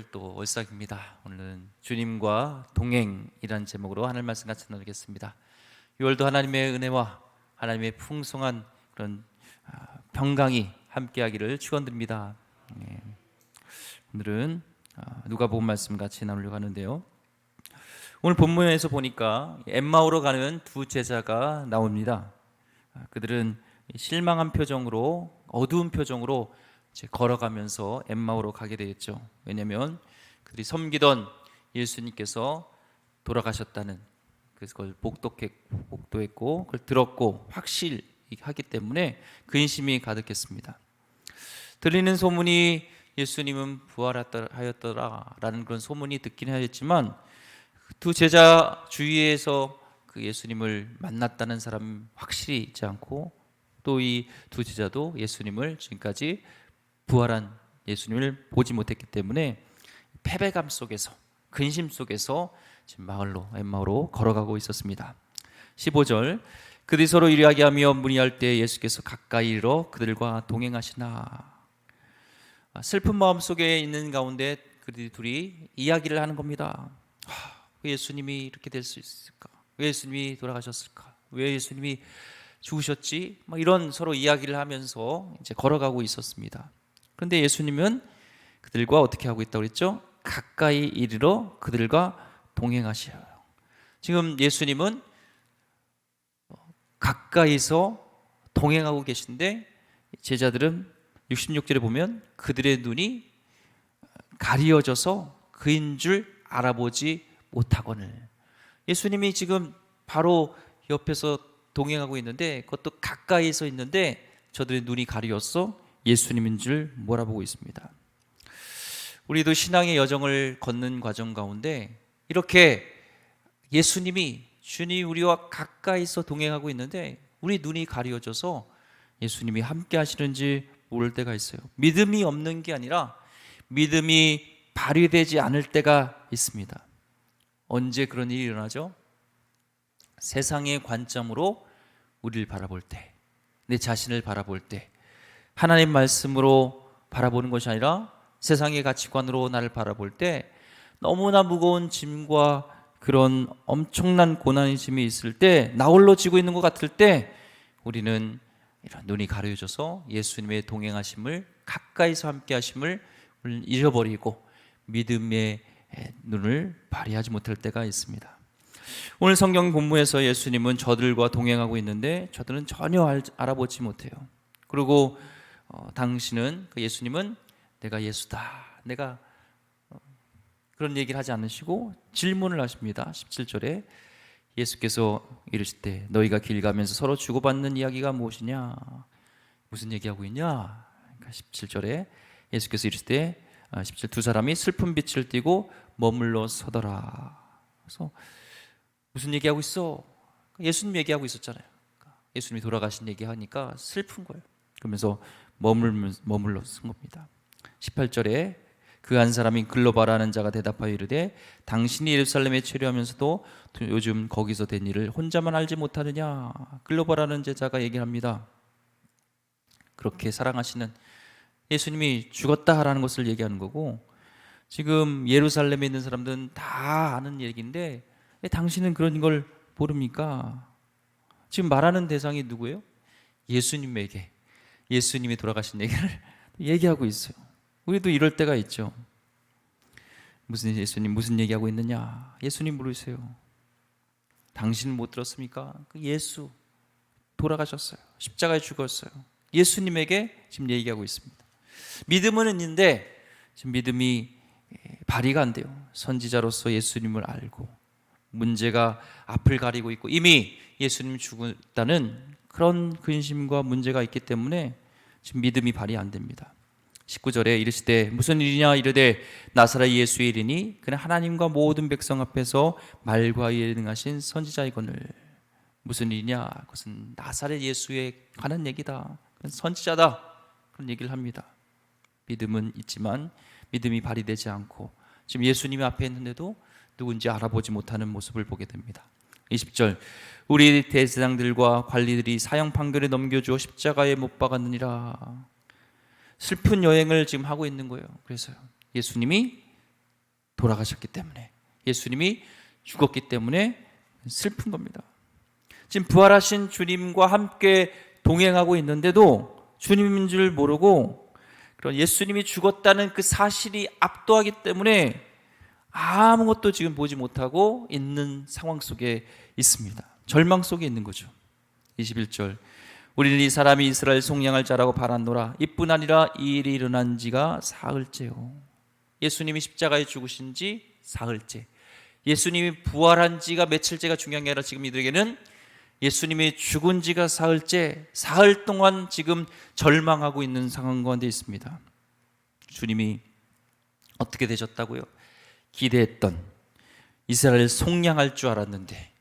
15일 또 월삭입니다. 오늘은 주님과 동행이라는 제목으로 하나님 말씀 같이 나누겠습니다. 6월도 하나님의 은혜와 하나님의 풍성한 그런 평강이 함께하기를 축원드립니다. 오늘은 누가복음 말씀 같이 나누려고 하는데요. 오늘 본문에서 보니까 엠마오로 가는 두 제자가 나옵니다. 그들은 실망한 표정으로, 어두운 표정으로 이제 걸어가면서 엠마오로 가게 되겠죠. 왜냐하면 그들이 섬기던 예수님께서 돌아가셨다는 그걸 복도했고 그걸 들었고 확실하기 때문에 근심이 가득했습니다. 들리는 소문이 예수님은 부활하였더라라는 그런 소문이 듣긴 하였지만 두 제자 주위에서 그 예수님을 만났다는 사람 확실히 있지 않고 또 이 두 제자도 예수님을 지금까지 부활한 예수님을 보지 못했기 때문에 패배감 속에서, 근심 속에서 지금 엠마오로 걸어가고 있었습니다. 15절, 그들이 서로 이야기하며 문의할 때 예수께서 가까이 이르러 그들과 동행하시나. 슬픈 마음 속에 있는 가운데 그들이 둘이 이야기를 하는 겁니다. 왜 예수님이 이렇게 될 수 있을까? 왜 예수님이 돌아가셨을까? 왜 예수님이 죽으셨지? 이런 서로 이야기를 하면서 이제 걸어가고 있었습니다. 그런데 예수님은 그들과 어떻게 하고 있다고 그랬죠? 가까이 이르러 그들과 동행하시어요. 지금 예수님은 가까이서 동행하고 계신데 제자들은 66절에 보면 그들의 눈이 가리어져서 그인 줄 알아보지 못하거늘. 예수님이 지금 바로 옆에서 동행하고 있는데 그것도 가까이서 있는데 저들의 눈이 가리었어 예수님인 줄 몰아보고 있습니다. 우리도 신앙의 여정을 걷는 과정 가운데 이렇게 주님이 우리와 가까이서 동행하고 있는데 우리 눈이 가려져서 예수님이 함께 하시는지 모를 때가 있어요. 믿음이 없는 게 아니라 믿음이 발휘되지 않을 때가 있습니다. 언제 그런 일이 일어나죠? 세상의 관점으로 우리를 바라볼 때, 내 자신을 바라볼 때, 하나님 말씀으로 바라보는 것이 아니라 세상의 가치관으로 나를 바라볼 때 너무나 무거운 짐과 그런 엄청난 고난의 짐이 있을 때, 나 홀로 지고 있는 것 같을 때 우리는 이런 눈이 가려져서 예수님의 동행하심을, 가까이서 함께 하심을 잃어버리고 믿음의 눈을 발휘하지 못할 때가 있습니다. 오늘 성경 본문에서 예수님은 저들과 동행하고 있는데 저들은 전혀 알아보지 못해요. 그리고 당신은 예수님은 내가 예수다, 내가 그런 얘기를 하지 않으시고 질문을 하십니다. 17절에 예수께서 이르실 때 너희가 길 가면서 서로 주고받는 이야기가 무엇이냐, 무슨 얘기하고 있냐. 그러니까 17절에 예수께서 이르실 때 17, 두 사람이 슬픈 빛을 띠고 머물러 서더라. 그래서 무슨 얘기하고 있어? 예수님 얘기하고 있었잖아요. 예수님이 돌아가신 얘기하니까 슬픈 거예요. 그러면서 머물러 쓴 겁니다. 18절에 그 한 사람이 글로바라는 자가 대답하여 이르되 당신이 예루살렘에 체류하면서도 요즘 거기서 된 일을 혼자만 알지 못하느냐. 글로바라는 제자가 얘기합니다. 그렇게 사랑하시는 예수님이 죽었다라는 것을 얘기하는 거고, 지금 예루살렘에 있는 사람들은 다 아는 얘기인데 왜 당신은 그런 걸 모릅니까? 지금 말하는 대상이 누구예요? 예수님에게, 예수님이 돌아가신 얘기를 얘기하고 있어요. 우리도 이럴 때가 있죠. 예수님 무슨 얘기하고 있느냐? 예수님 물으세요. 당신은 못 들었습니까? 그 예수 돌아가셨어요. 십자가에 죽었어요. 예수님에게 지금 얘기하고 있습니다. 믿음은 있는데 지금 믿음이 발휘가 안 돼요. 선지자로서 예수님을 알고 문제가 앞을 가리고 있고 이미 예수님 죽었다는 그런 근심과 문제가 있기 때문에 지금 믿음이 발휘 안 됩니다. 19절에 이르시되 무슨 일이냐 이르되 나사렛 예수의 일이니 그는 하나님과 모든 백성 앞에서 말과 이에 능하신 선지자이거늘. 무슨 일이냐? 그것은 나사렛 예수에 관한 얘기다. 그는 선지자다. 그런 얘기를 합니다. 믿음은 있지만 믿음이 발휘되지 않고 지금 예수님이 앞에 있는데도 누군지 알아보지 못하는 모습을 보게 됩니다. 20절 우리 대제사장들과 관리들이 사형 판결에 넘겨주어 십자가에 못 박았느니라. 슬픈 여행을 지금 하고 있는 거예요. 그래서요. 예수님이 돌아가셨기 때문에, 예수님이 죽었기 때문에 슬픈 겁니다. 지금 부활하신 주님과 함께 동행하고 있는데도 주님인 줄 모르고 그런 예수님이 죽었다는 그 사실이 압도하기 때문에 아무것도 지금 보지 못하고 있는 상황 속에 있습니다. 절망 속에 있는 거죠. 21절, 우리는 이 사람이 이스라엘 속량할 자라고 바랐노라. 이뿐 아니라 이 일이 일어난 지가 사흘째요. 예수님이 십자가에 죽으신 지 사흘째, 예수님이 부활한 지가 며칠째가 중요한 게 아니라 지금 이들에게는 예수님이 죽은 지가 사흘째, 사흘 동안 지금 절망하고 있는 상황 가운데 있습니다. 주님이 어떻게 되셨다고요? 기대했던 이스라엘 속량할 줄 알았는데,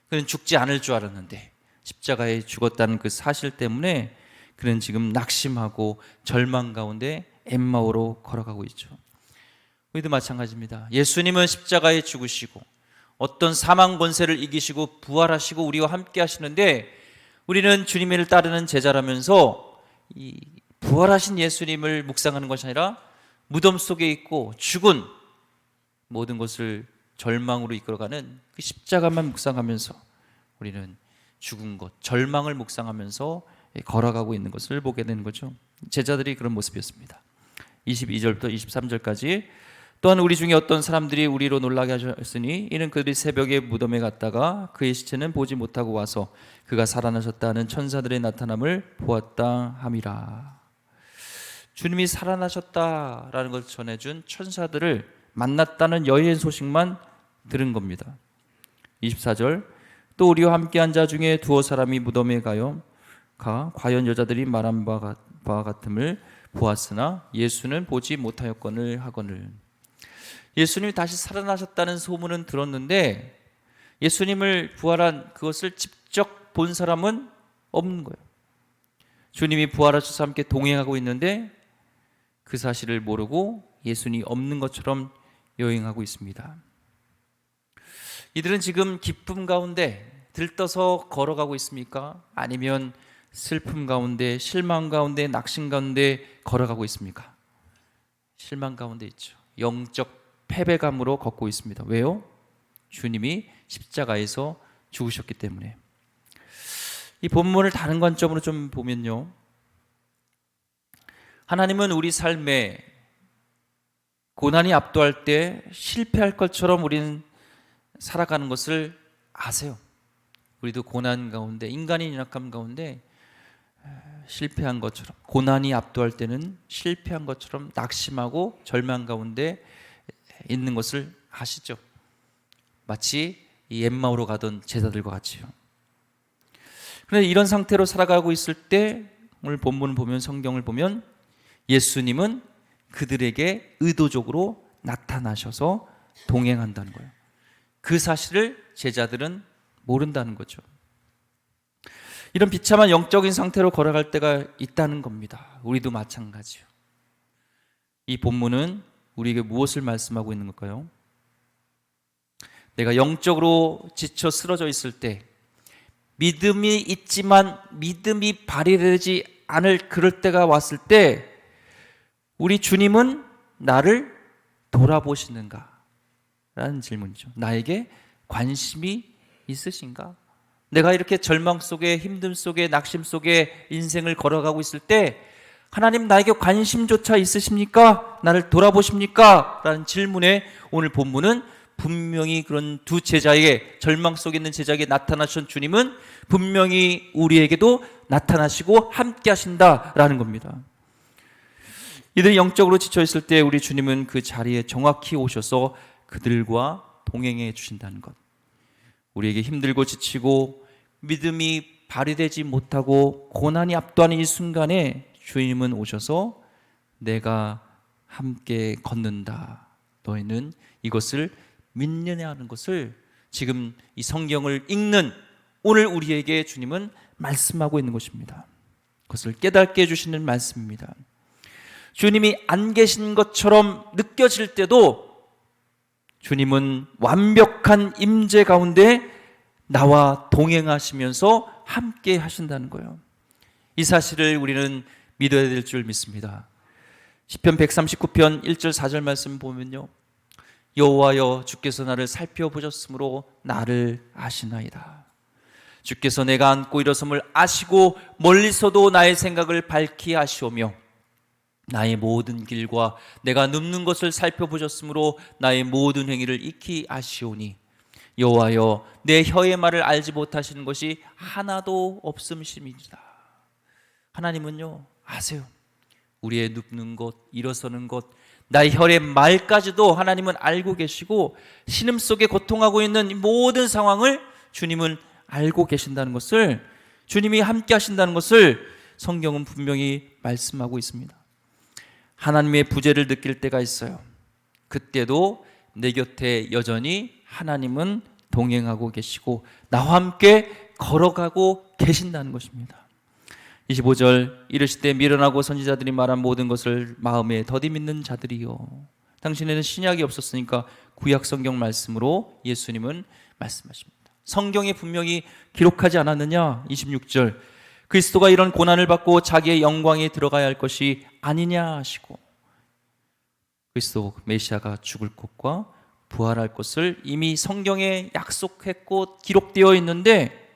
그는 죽지 않을 줄 알았는데 십자가에 죽었다는 그 사실 때문에 그는 지금 낙심하고 절망 가운데 엠마오로 걸어가고 있죠. 우리도 마찬가지입니다. 예수님은 십자가에 죽으시고 어떤 사망 권세를 이기시고 부활하시고 우리와 함께 하시는데, 우리는 주님을 따르는 제자라면서 이 부활하신 예수님을 묵상하는 것이 아니라 무덤 속에 있고 죽은 모든 것을 절망으로 이끌어가는 그 십자가만 묵상하면서 우리는 죽은 것, 절망을 묵상하면서 걸어가고 있는 것을 보게 되는 거죠. 제자들이 그런 모습이었습니다. 22절부터 23절까지, 또한 우리 중에 어떤 사람들이 우리로 놀라게 하셨으니 이는 그들이 새벽에 무덤에 갔다가 그의 시체는 보지 못하고 와서 그가 살아나셨다는 천사들의 나타남을 보았다 함이라. 주님이 살아나셨다라는 것을 전해준 천사들을 만났다는 여인 소식만 들은 겁니다. 24절, 또 우리와 함께한 자 중에 두어 사람이 무덤에 가 과연 여자들이 말한 바와 같음을 보았으나 예수는 보지 못하였거늘 하거늘. 예수님이 다시 살아나셨다는 소문은 들었는데 예수님을 부활한 그것을 직접 본 사람은 없는 거예요. 주님이 부활하셔서 함께 동행하고 있는데 그 사실을 모르고 예수님이 없는 것처럼 여행하고 있습니다. 이들은 지금 기쁨 가운데 들떠서 걸어가고 있습니까? 아니면 슬픔 가운데, 실망 가운데, 낙심 가운데 걸어가고 있습니까? 실망 가운데 있죠. 영적 패배감으로 걷고 있습니다. 왜요? 주님이 십자가에서 죽으셨기 때문에. 이 본문을 다른 관점으로 좀 보면요, 하나님은 우리 삶에 고난이 압도할 때 실패할 것처럼 우리는 살아가는 것을 아세요. 우리도 고난 가운데, 인간의 연약함 가운데 실패한 것처럼, 고난이 압도할 때는 실패한 것처럼 낙심하고 절망 가운데 있는 것을 아시죠? 마치 이 엠마오로 가던 제자들과 같이요. 그런데 이런 상태로 살아가고 있을 때 오늘 본문을 보면, 성경을 보면 예수님은 그들에게 의도적으로 나타나셔서 동행한다는 거예요. 그 사실을 제자들은 모른다는 거죠. 이런 비참한 영적인 상태로 걸어갈 때가 있다는 겁니다. 우리도 마찬가지요. 이 본문은 우리에게 무엇을 말씀하고 있는 걸까요? 내가 영적으로 지쳐 쓰러져 있을 때, 믿음이 있지만 믿음이 발휘되지 않을 그럴 때가 왔을 때 우리 주님은 나를 돌아보시는가? 라는 질문이죠. 나에게 관심이 있으신가? 내가 이렇게 절망 속에, 힘듦 속에, 낙심 속에 인생을 걸어가고 있을 때 하나님 나에게 관심조차 있으십니까? 나를 돌아보십니까? 라는 질문에 오늘 본문은 분명히 그런 두 제자에게, 절망 속에 있는 제자에게 나타나신 주님은 분명히 우리에게도 나타나시고 함께 하신다라는 겁니다. 이들이 영적으로 지쳐있을 때 우리 주님은 그 자리에 정확히 오셔서 그들과 동행해 주신다는 것. 우리에게 힘들고 지치고 믿음이 발휘되지 못하고 고난이 압도하는 이 순간에 주님은 오셔서 내가 함께 걷는다, 너희는 이것을 믿느냐 하는 것을 지금 이 성경을 읽는 오늘 우리에게 주님은 말씀하고 있는 것입니다. 그것을 깨닫게 해주시는 말씀입니다. 주님이 안 계신 것처럼 느껴질 때도 주님은 완벽한 임재 가운데 나와 동행하시면서 함께 하신다는 거예요. 이 사실을 우리는 믿어야 될 줄 믿습니다. 시편 139편 1절 4절 말씀 보면요, 여호와여, 주께서 나를 살펴보셨으므로 나를 아시나이다. 주께서 내가 앉고 일어섬을 아시고 멀리서도 나의 생각을 밝히 아시오며 나의 모든 길과 내가 눕는 것을 살펴보셨으므로 나의 모든 행위를 익히 아시오니 여호와여, 내 혀의 말을 알지 못하시는 것이 하나도 없음심이니라. 하나님은요, 아세요. 우리의 눕는 것, 일어서는 것, 나의 혈의 말까지도 하나님은 알고 계시고 신음속에 고통하고 있는 모든 상황을 주님은 알고 계신다는 것을, 주님이 함께 하신다는 것을 성경은 분명히 말씀하고 있습니다. 하나님의 부재를 느낄 때가 있어요. 그때도 내 곁에 여전히 하나님은 동행하고 계시고 나와 함께 걸어가고 계신다는 것입니다. 25절, 이르시되 미련하고 선지자들이 말한 모든 것을 마음에 더디 믿는 자들이요. 당신에는 신약이 없었으니까 구약 성경 말씀으로 예수님은 말씀하십니다. 성경에 분명히 기록하지 않았느냐? 26절, 그리스도가 이런 고난을 받고 자기의 영광에 들어가야 할 것이 아니냐 하시고, 그리스도 메시아가 죽을 것과 부활할 것을 이미 성경에 약속했고 기록되어 있는데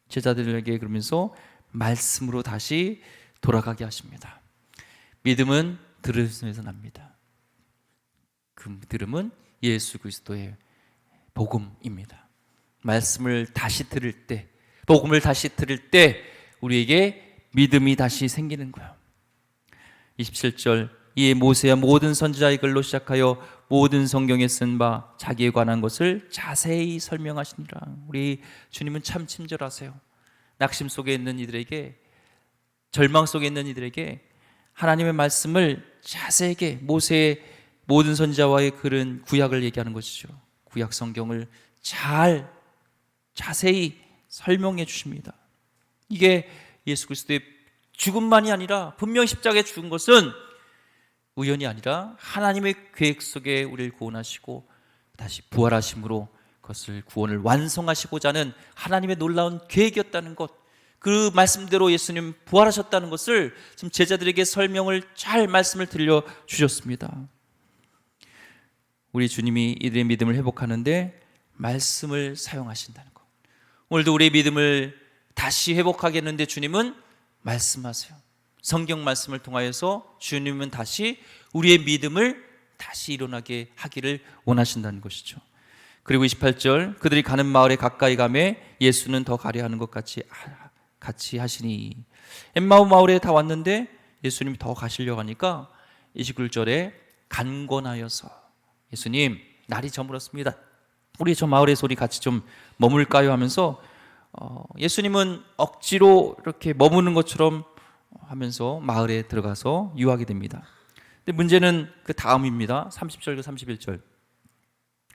제자들에게 그러면서 말씀으로 다시 돌아가게 하십니다. 믿음은 들음에서 납니다. 그 들음은 예수 그리스도의 복음입니다. 말씀을 다시 들을 때, 복음을 다시 들을 때 우리에게 믿음이 다시 생기는 거예요. 27절, 이에 모세와 모든 선지자의 글로 시작하여 모든 성경에 쓴 바 자기에 관한 것을 자세히 설명하시니라. 우리 주님은 참 친절하세요. 낙심 속에 있는 이들에게, 절망 속에 있는 이들에게 하나님의 말씀을 자세하게, 모세의 모든 선지자와의 글은 구약을 얘기하는 것이죠. 구약 성경을 잘 자세히 설명해 주십니다. 이게 예수 그리스도의 죽음만이 아니라, 분명히 십자가에 죽은 것은 우연이 아니라 하나님의 계획 속에 우리를 구원하시고 다시 부활하심으로 그것을 구원을 완성하시고자 하는 하나님의 놀라운 계획이었다는 것, 그 말씀대로 예수님 부활하셨다는 것을 지금 제자들에게 설명을 잘 말씀을 들려주셨습니다. 우리 주님이 이들의 믿음을 회복하는데 말씀을 사용하신다는 것, 오늘도 우리의 믿음을 다시 회복하겠는데 주님은 말씀하세요. 성경 말씀을 통하여서 주님은 다시 우리의 믿음을 다시 일어나게 하기를 원하신다는 것이죠. 그리고 28절, 그들이 가는 마을에 가까이 가매 예수는 더 가려 하는 것 같이 하시니. 엠마오 마을에 다 왔는데 예수님이 더 가시려고 하니까 29절에 간권하여서, 예수님 날이 저물었습니다, 우리 저 마을에서 우리 같이 좀 머물까요 하면서 예수님은 억지로 이렇게 머무는 것처럼 하면서 마을에 들어가서 유하게 됩니다. 근데 문제는 그 다음입니다. 30절과 31절.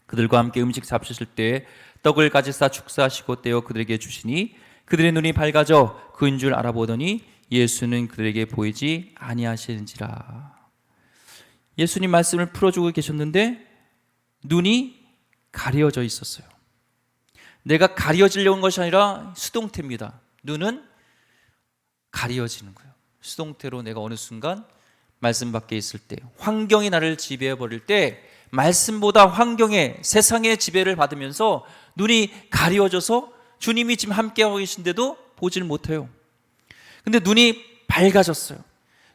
그들과 함께 음식 잡수실 때 떡을 가지사 축사하시고 떼어 그들에게 주시니 그들의 눈이 밝아져 그인 줄 알아보더니 예수는 그들에게 보이지 아니하시는지라. 예수님 말씀을 풀어주고 계셨는데 눈이 가려져 있었어요. 내가 가려지려고 한 것이 아니라 수동태입니다. 눈은 가려지는 거예요. 수동태로 내가 어느 순간 말씀 밖에 있을 때, 환경이 나를 지배해 버릴 때, 말씀보다 환경의, 세상의 지배를 받으면서 눈이 가려져서 주님이 지금 함께하고 계신데도 보질 못해요. 근데 눈이 밝아졌어요.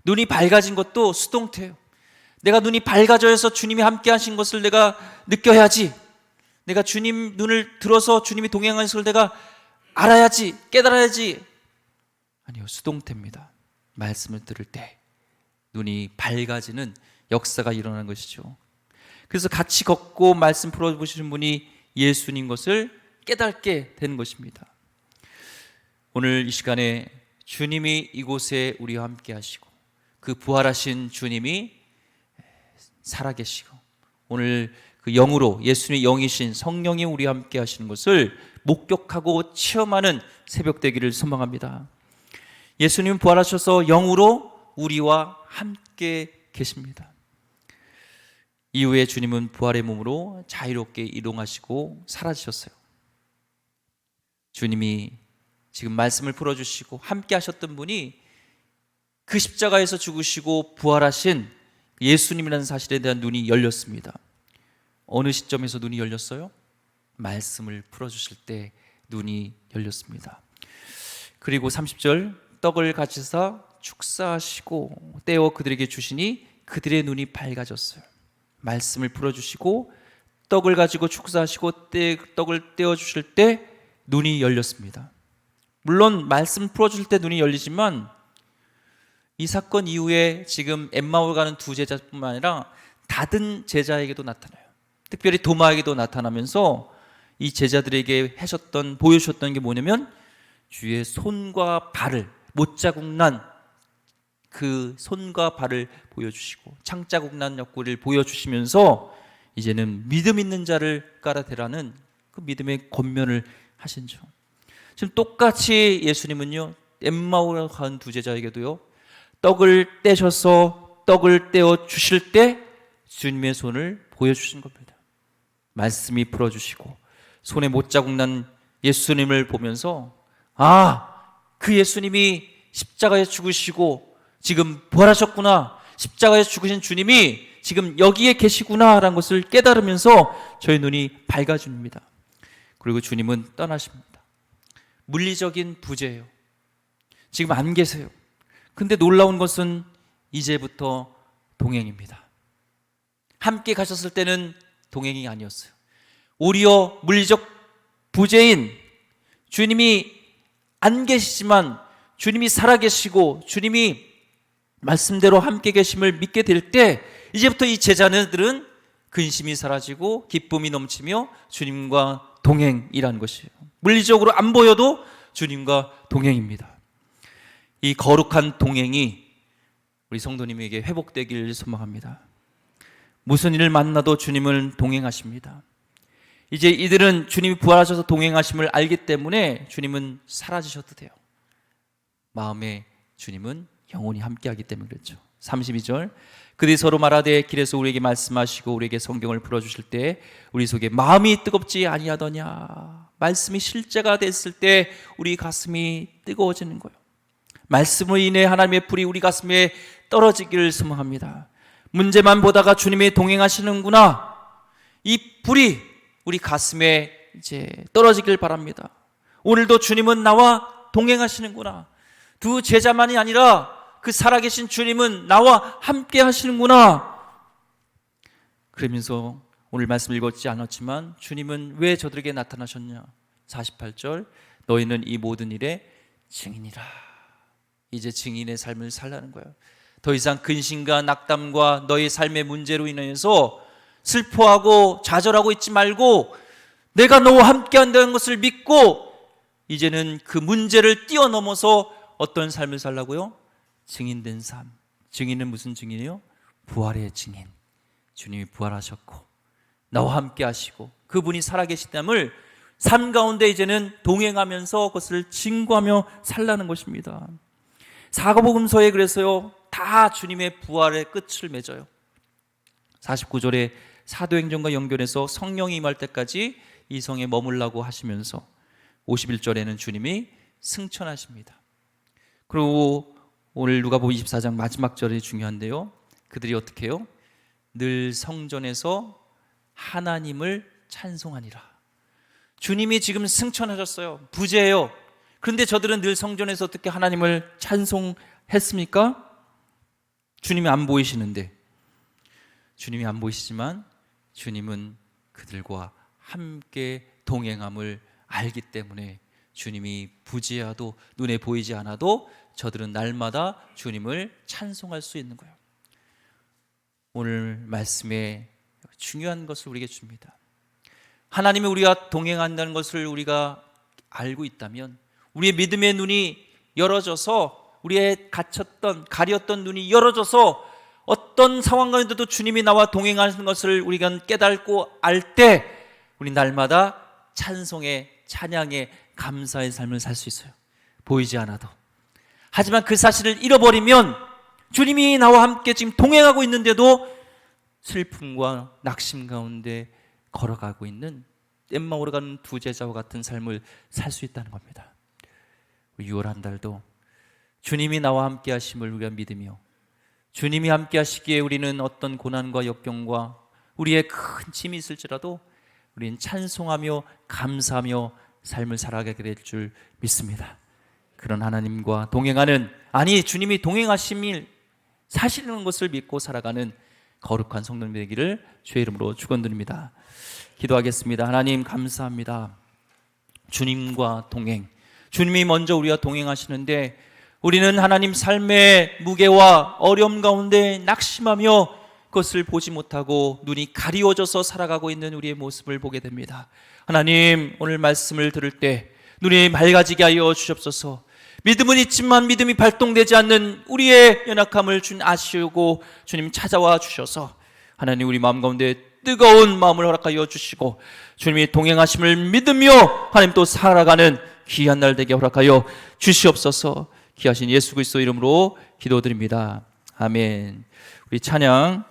눈이 밝아진 것도 수동태예요. 내가 눈이 밝아져서 주님이 함께하신 것을 내가 느껴야지, 내가 주님 눈을 들어서 주님이 동행하는 것을 내가 알아야지, 깨달아야지. 아니요, 수동태입니다. 말씀을 들을 때 눈이 밝아지는 역사가 일어나는 것이죠. 그래서 같이 걷고 말씀 풀어보시는 분이 예수님 것을 깨닫게 되는 것입니다. 오늘 이 시간에 주님이 이곳에 우리와 함께 하시고 그 부활하신 주님이 살아계시고 오늘 그 영으로, 예수님의 영이신 성령이 우리와 함께 하시는 것을 목격하고 체험하는 새벽 되기를 소망합니다. 예수님 부활하셔서 영으로 우리와 함께 계십니다. 이후에 주님은 부활의 몸으로 자유롭게 이동하시고 사라지셨어요. 주님이 지금 말씀을 풀어주시고 함께 하셨던 분이 그 십자가에서 죽으시고 부활하신 예수님이라는 사실에 대한 눈이 열렸습니다. 어느 시점에서 눈이 열렸어요? 말씀을 풀어주실 때 눈이 열렸습니다. 그리고 30절, 떡을 가지사 축사하시고 떼어 그들에게 주시니 그들의 눈이 밝아졌어요. 말씀을 풀어주시고 떡을 가지고 축사하시고 떡을 떼어 주실 때 눈이 열렸습니다. 물론 말씀 풀어주실 때 눈이 열리지만 이 사건 이후에 지금 엠마오를 가는 두 제자뿐만 아니라 다른 제자에게도 나타나요. 특별히 도마에게도 나타나면서 이 제자들에게 보여주셨던 게 뭐냐면 주의 손과 발을, 못자국 난 그 손과 발을 보여주시고 창자국 난 옆구리를 보여주시면서 이제는 믿음 있는 자를 깔아대라는 그 믿음의 권면을 하신죠. 지금 똑같이 예수님은요, 엠마오로 간 두 제자에게도요, 떡을 떼셔서 떡을 떼어 주실 때 주님의 손을 보여주신 겁니다. 말씀이 풀어주시고 손에 못자국 난 예수님을 보면서 그 예수님이 십자가에 죽으시고 지금 부활하셨구나, 십자가에 죽으신 주님이 지금 여기에 계시구나라는 것을 깨달으면서 저희 눈이 밝아집니다. 그리고 주님은 떠나십니다. 물리적인 부재예요. 지금 안 계세요. 근데 놀라운 것은 이제부터 동행입니다. 함께 가셨을 때는 동행이 아니었어요. 오히려 물리적 부재인 주님이 안 계시지만 주님이 살아계시고 주님이 말씀대로 함께 계심을 믿게 될 때 이제부터 이 제자들은 근심이 사라지고 기쁨이 넘치며 주님과 동행이라는 것이에요. 물리적으로 안 보여도 주님과 동행입니다. 이 거룩한 동행이 우리 성도님에게 회복되길 소망합니다. 무슨 일을 만나도 주님을 동행하십니다. 이제 이들은 주님이 부활하셔서 동행하심을 알기 때문에 주님은 사라지셔도 돼요. 마음에 주님은 영원히 함께하기 때문에 그렇죠. 32절, 그들이 서로 말하되 길에서 우리에게 말씀하시고 우리에게 성경을 풀어주실 때 우리 속에 마음이 뜨겁지 아니하더냐. 말씀이 실제가 됐을 때 우리 가슴이 뜨거워지는 거예요. 말씀으로 인해 하나님의 불이 우리 가슴에 떨어지기를 소망합니다. 문제만 보다가 주님이 동행하시는구나, 이 불이 우리 가슴에 이제 떨어지길 바랍니다. 오늘도 주님은 나와 동행하시는구나, 두 제자만이 아니라 그 살아계신 주님은 나와 함께 하시는구나. 그러면서 오늘 말씀 읽었지 않았지만 주님은 왜 저들에게 나타나셨냐. 48절, 너희는 이 모든 일에 증인이라. 이제 증인의 삶을 살라는 거예요. 더 이상 근심과 낙담과 너희 삶의 문제로 인해서 슬퍼하고 좌절하고 있지 말고 내가 너와 함께 한다는 것을 믿고 이제는 그 문제를 뛰어넘어서 어떤 삶을 살라고요? 증인된 삶. 증인은 무슨 증인이에요? 부활의 증인. 주님이 부활하셨고 나와 함께 하시고 그분이 살아계시담을 삶 가운데 이제는 동행하면서 그것을 증거하며 살라는 것입니다. 사가복음서에 그래서요 다 주님의 부활의 끝을 맺어요. 49절에 사도행전과 연결해서 성령이 임할 때까지 이 성에 머물라고 하시면서 51절에는 주님이 승천하십니다. 그리고 오늘 누가복음 24장 마지막 절이 중요한데요, 그들이 어떻게 해요? 늘 성전에서 하나님을 찬송하니라. 주님이 지금 승천하셨어요. 부재예요. 그런데 저들은 늘 성전에서 어떻게 하나님을 찬송했습니까? 주님이 안 보이시는데. 주님이 안 보이시지만 주님은 그들과 함께 동행함을 알기 때문에 주님이 부재하도 눈에 보이지 않아도 저들은 날마다 주님을 찬송할 수 있는 거예요. 오늘 말씀에 중요한 것을 우리에게 줍니다. 하나님이 우리가 동행한다는 것을 우리가 알고 있다면 우리의 믿음의 눈이 열어져서 우리의 가렸던 눈이 열어져서 어떤 상황 가운데도 주님이 나와 동행하는 것을 우리가 깨닫고 알 때 우리 날마다 찬송의 찬양의 감사의 삶을 살 수 있어요. 보이지 않아도. 하지만 그 사실을 잃어버리면 주님이 나와 함께 지금 동행하고 있는데도 슬픔과 낙심 가운데 걸어가고 있는 엠마오로 가는 두 제자와 같은 삶을 살 수 있다는 겁니다. 6월 한 달도 주님이 나와 함께 하심을 우리가 믿으며 주님이 함께 하시기에 우리는 어떤 고난과 역경과 우리의 큰 짐이 있을지라도 우리는 찬송하며 감사하며 삶을 살아가게 될 줄 믿습니다. 그런 하나님과 동행하는, 아니 주님이 동행하심을 사실인 것을 믿고 살아가는 거룩한 성도님 되기를 주의 이름으로 축원드립니다. 기도하겠습니다. 하나님 감사합니다. 주님과 동행, 주님이 먼저 우리와 동행하시는데 우리는 하나님 삶의 무게와 어려움 가운데 낙심하며 그것을 보지 못하고 눈이 가리워져서 살아가고 있는 우리의 모습을 보게 됩니다. 하나님, 오늘 말씀을 들을 때 눈이 맑아지게 하여 주옵소서. 믿음은 있지만 믿음이 발동되지 않는 우리의 연약함을 주님 아시고 주님 찾아와 주셔서 하나님 우리 마음 가운데 뜨거운 마음을 허락하여 주시고 주님이 동행하심을 믿으며 하나님 또 살아가는 귀한 날 되게 허락하여 주시옵소서. 귀하신 예수 그리스도 이름으로 기도드립니다. 아멘. 우리 찬양